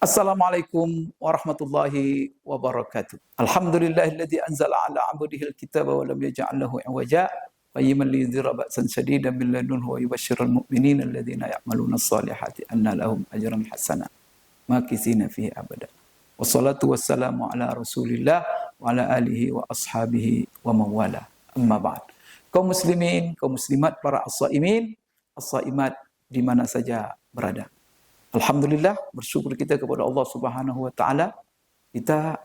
Assalamualaikum warahmatullahi wabarakatuh. Alhamdulillahilladzi anzala ala 'abdihi al-kitaba wa lam yaj'al lahu 'iwaja qayyiman liyunzira ba'san shadidan min ladunhu wa yubashshiral mu'minina alladhina ya'maluna as-solihati anna lahum ajran hasana makithina fihi abada. Wassalatu wassalamu ala Rasulillah wa ala alihi wa ashabihi wa mawala. Amma ba'd. Kaum muslimin, kaum muslimat, para as-saimin, as-saimat di mana saja berada. Alhamdulillah, bersyukur kita kepada Allah Subhanahu wa taala, kita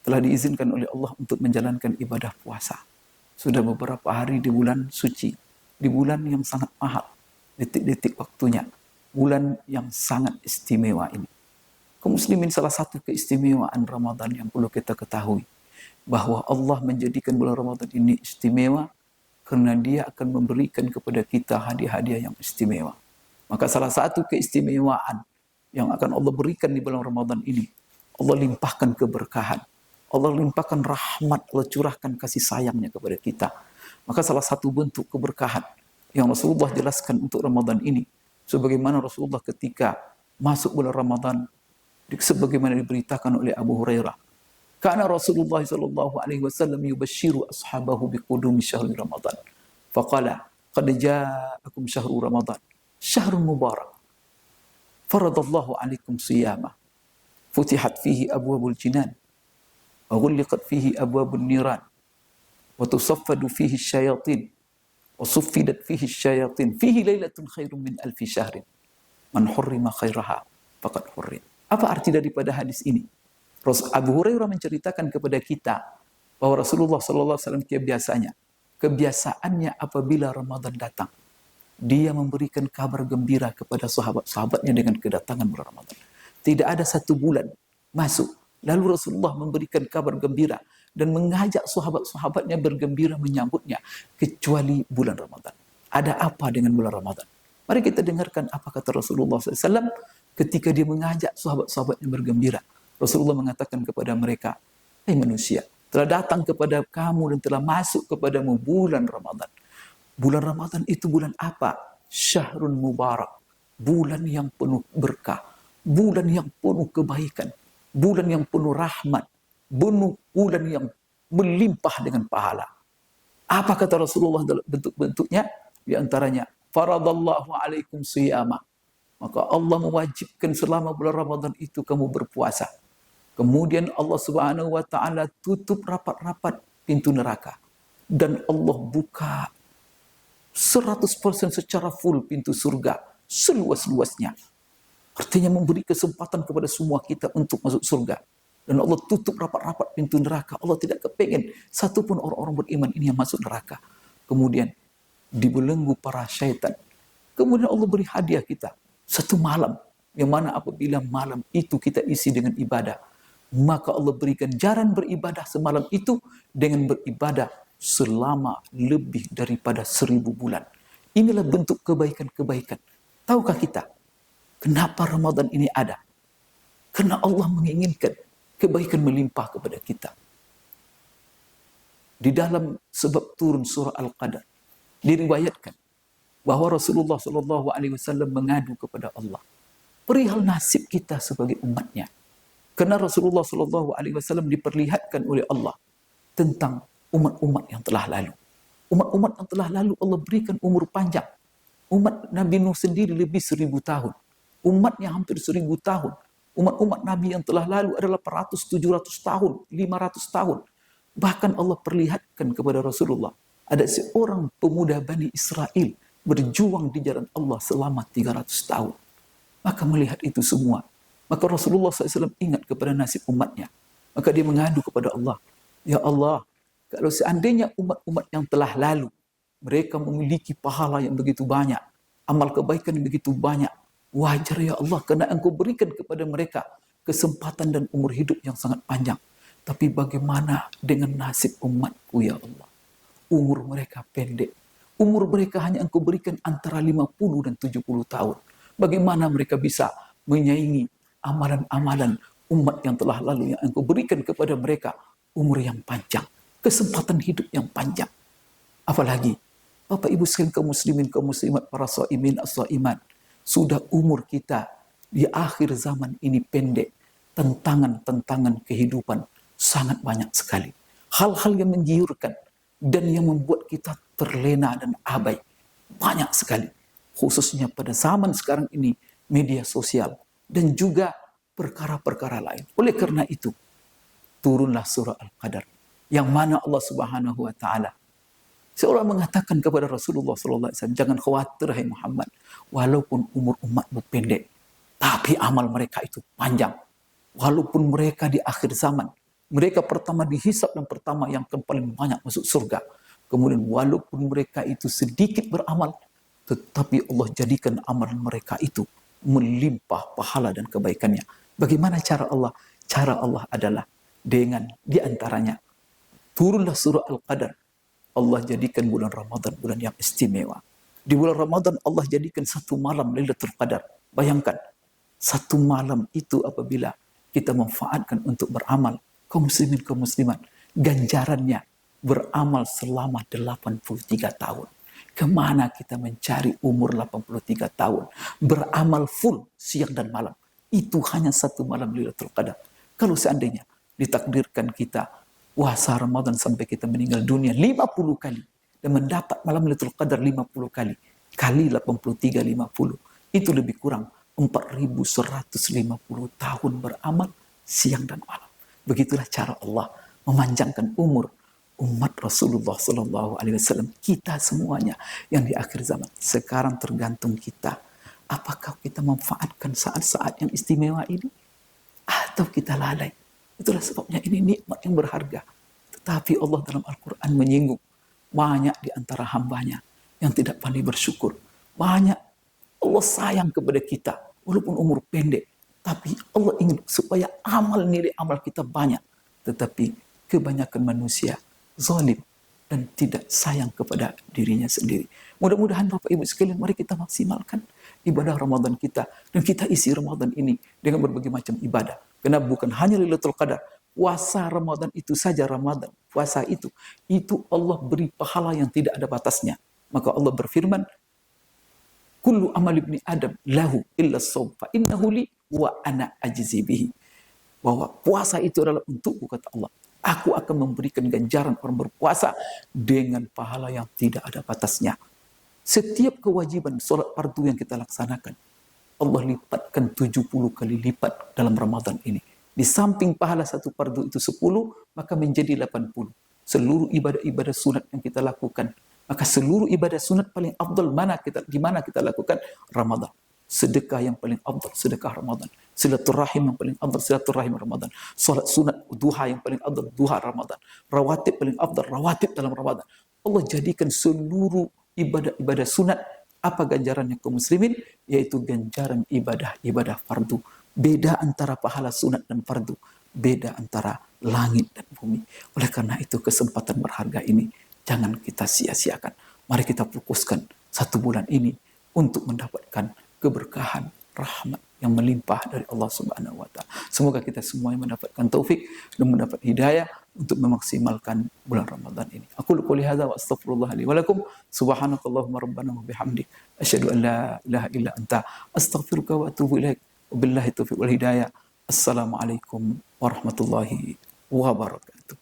telah diizinkan oleh Allah untuk menjalankan ibadah puasa. Sudah beberapa hari di bulan suci, di bulan yang sangat mahal, detik-detik waktunya, bulan yang sangat istimewa ini. Kaum muslimin, salah satu keistimewaan Ramadan yang perlu kita ketahui, bahwa Allah menjadikan bulan Ramadan ini istimewa karena Dia akan memberikan kepada kita hadiah-hadiah yang istimewa. Maka salah satu keistimewaan yang akan Allah berikan di bulan Ramadan ini, Allah limpahkan keberkahan, Allah limpahkan rahmat, Allah curahkan kasih sayangnya kepada kita. Maka salah satu bentuk keberkahan yang Rasulullah jelaskan untuk Ramadan ini, sebagaimana Rasulullah ketika masuk bulan Ramadan, sebagaimana diberitakan oleh Abu Hurairah, karena Rasulullah sallallahu alaihi wasallam yubashshiru ashabahu biqudumi syahri Ramadan. Faqala, qad ja'akum syahru Ramadan, syahrun mubarak. Faradallahu alaikum siyamah. Futihat fihi abwabul jinan. Wa ghulliqat fihi abwabun niran. Wa tusaffadu fihi syayatin. Wa suffidat fihi syayatin. Fihi laylatun khairun min alfi syahrin. Man hurrima khairaha faqad hurrim. Apa arti daripada hadis ini? Abu Hurairah menceritakan kepada kita bahwa Rasulullah SAW kebiasaannya apabila Ramadan datang, Dia memberikan kabar gembira kepada sahabat-sahabatnya dengan kedatangan bulan Ramadan. Tidak ada satu bulan masuk, lalu Rasulullah memberikan kabar gembira dan mengajak sahabat-sahabatnya bergembira menyambutnya, kecuali bulan Ramadan. Ada apa dengan bulan Ramadan? Mari kita dengarkan apa kata Rasulullah SAW ketika dia mengajak sahabat-sahabatnya bergembira. Rasulullah mengatakan kepada mereka, "Hai manusia, telah datang kepada kamu dan telah masuk kepadamu bulan Ramadan." Bulan Ramadan itu bulan apa? Syahrun mubarak. Bulan yang penuh berkah. Bulan yang penuh kebaikan. Bulan yang penuh rahmat. Bulan yang melimpah dengan pahala. Apa kata Rasulullah dalam bentuk-bentuknya? Di antaranya, faradallahu alaikum siyama. Maka Allah mewajibkan selama bulan Ramadan itu kamu berpuasa. Kemudian Allah Subhanahu wa taala tutup rapat-rapat pintu neraka. Dan Allah buka 100% secara full pintu surga seluas-luasnya. Artinya memberi kesempatan kepada semua kita untuk masuk surga. Dan Allah tutup rapat-rapat pintu neraka. Allah tidak kepengen satu pun orang-orang beriman ini yang masuk neraka. Kemudian dibelenggu para syaitan. Kemudian Allah beri hadiah kita satu malam, yang mana apabila malam itu kita isi dengan ibadah, maka Allah berikan jaran beribadah semalam itu dengan beribadah selama lebih daripada 1000 bulan. Inilah bentuk kebaikan-kebaikan. Tahukah kita kenapa Ramadan ini ada? Karena Allah menginginkan kebaikan melimpah kepada kita. Di dalam sebab turun surah Al-Qadar diriwayatkan bahwa Rasulullah SAW mengadu kepada Allah perihal nasib kita sebagai umatnya. Karena Rasulullah SAW diperlihatkan oleh Allah tentang umat-umat yang telah lalu. Umat-umat yang telah lalu Allah berikan umur panjang. Umat Nabi Nuh sendiri lebih 1000 tahun. Umatnya hampir 1000 tahun. Umat-umat Nabi yang telah lalu adalah 400, 700 tahun, 500 tahun. Bahkan Allah perlihatkan kepada Rasulullah, ada seorang pemuda Bani Israel berjuang di jalan Allah selama 300 tahun. Maka melihat itu semua, maka Rasulullah SAW ingat kepada nasib umatnya. Maka dia mengadu kepada Allah, "Ya Allah, kalau seandainya umat-umat yang telah lalu, mereka memiliki pahala yang begitu banyak, amal kebaikan yang begitu banyak, wajar ya Allah, karena Engkau berikan kepada mereka kesempatan dan umur hidup yang sangat panjang. Tapi bagaimana dengan nasib umatku ya Allah? Umur mereka pendek. Umur mereka hanya Engkau berikan antara 50 dan 70 tahun. Bagaimana mereka bisa menyaingi amalan-amalan umat yang telah lalu yang Engkau berikan kepada mereka umur yang panjang, kesempatan hidup yang panjang. Apalagi Bapak Ibu sekalian kaum muslimin, kaum muslimat, para shaimin, as-shaimat, sudah umur kita Di akhir zaman ini pendek, tantangan-tantangan kehidupan sangat banyak sekali. Hal-hal yang menggiurkan dan yang membuat kita terlena dan abai banyak sekali. Khususnya pada zaman sekarang ini, media sosial dan juga perkara-perkara lain. Oleh karena itu, turunlah surah Al-Qadar yang mana Allah Subhanahu wa taala seorang mengatakan kepada Rasulullah sallallahu alaihi wasallam, jangan khawatir hai Muhammad, walaupun umur umatmu pendek, tapi amal mereka itu panjang. Walaupun mereka di akhir zaman, mereka pertama dihisap dan pertama yang paling banyak masuk surga. Kemudian walaupun mereka itu sedikit beramal, tetapi Allah jadikan amal mereka itu melimpah pahala dan kebaikannya. Bagaimana cara Allah? Cara Allah adalah dengan diantaranya turunlah surah Al-Qadar. Allah jadikan bulan Ramadan bulan yang istimewa. Di bulan Ramadan Allah jadikan satu malam Lailatul Qadar. Bayangkan, satu malam itu apabila kita manfaatkan untuk beramal, kaum muslimin, kaum muslimat, ganjarannya beramal selama 83 tahun. Kemana kita mencari umur 83 tahun? Beramal full siang dan malam. Itu hanya satu malam Lailatul Qadar. Kalau seandainya ditakdirkan kita puasa Ramadan sampai kita meninggal dunia 50 kali dan mendapat malam Lailatul Qadar 50 kali kali 83 50, itu lebih kurang 4150 tahun beramal siang dan malam. Begitulah cara Allah memanjangkan umur umat Rasulullah Sallallahu Alaihi Wasallam, kita semuanya yang di akhir zaman. Sekarang tergantung kita, apakah kita memanfaatkan saat-saat yang istimewa ini atau kita lalai. Itulah sebabnya ini nikmat yang berharga. Tetapi Allah dalam Al-Quran menyinggung banyak di antara hambanya yang tidak pandai bersyukur. Banyak Allah sayang kepada kita walaupun umur pendek. Tapi Allah ingin supaya nilai amal kita banyak. Tetapi kebanyakan manusia zalim dan tidak sayang kepada dirinya sendiri. Mudah-mudahan Bapak Ibu sekalian, mari kita maksimalkan ibadah Ramadan kita. Dan kita isi Ramadan ini dengan berbagai macam ibadah. Karena bukan hanya Lailatul Qadar, puasa Ramadan itu saja Ramadan. Puasa itu Allah beri pahala yang tidak ada batasnya. Maka Allah berfirman, kullu amal ibni Adam lahu illa shaum fa innahu li wa ana ajzi bihi. Bahwa puasa itu adalah untukku, kata Allah. Aku akan memberikan ganjaran orang berpuasa dengan pahala yang tidak ada batasnya. Setiap kewajiban sholat fardu yang kita laksanakan, Allah lipatkan 70 kali lipat dalam Ramadan ini. Di samping pahala satu fardu itu 10, maka menjadi 80. Seluruh ibadah-ibadah sunat yang kita lakukan, maka seluruh ibadah sunat paling afdal di mana kita lakukan? Ramadan. Sedekah yang paling afdal, sedekah Ramadan. Silaturahim yang paling afdal, silaturahim Ramadan. Salat sunat duha yang paling afdal, duha Ramadan. Rawatib paling afdal, rawatib dalam Ramadan. Allah jadikan seluruh ibadah-ibadah sunat apa ganjarannya kaum muslimin? Yaitu ganjaran ibadah fardu. Beda antara pahala sunat dan fardu. Beda antara langit dan bumi. Oleh karena itu kesempatan berharga ini jangan kita sia-siakan. Mari kita fokuskan satu bulan ini untuk mendapatkan keberkahan, rahmat yang melimpah dari Allah Subhanahu wa taala. Semoga kita semuanya mendapatkan taufik dan mendapat hidayah untuk memaksimalkan bulan Ramadan ini. Aku qouli hadza wa astaghfirullah li wa lakum. Subhanakallahumma rabbana wa bihamdik asyhadu an la ilaha illa anta astaghfiruka wa atubu ilaik. Wabillahi taufiq wal hidayah. Assalamualaikum warahmatullahi wabarakatuh.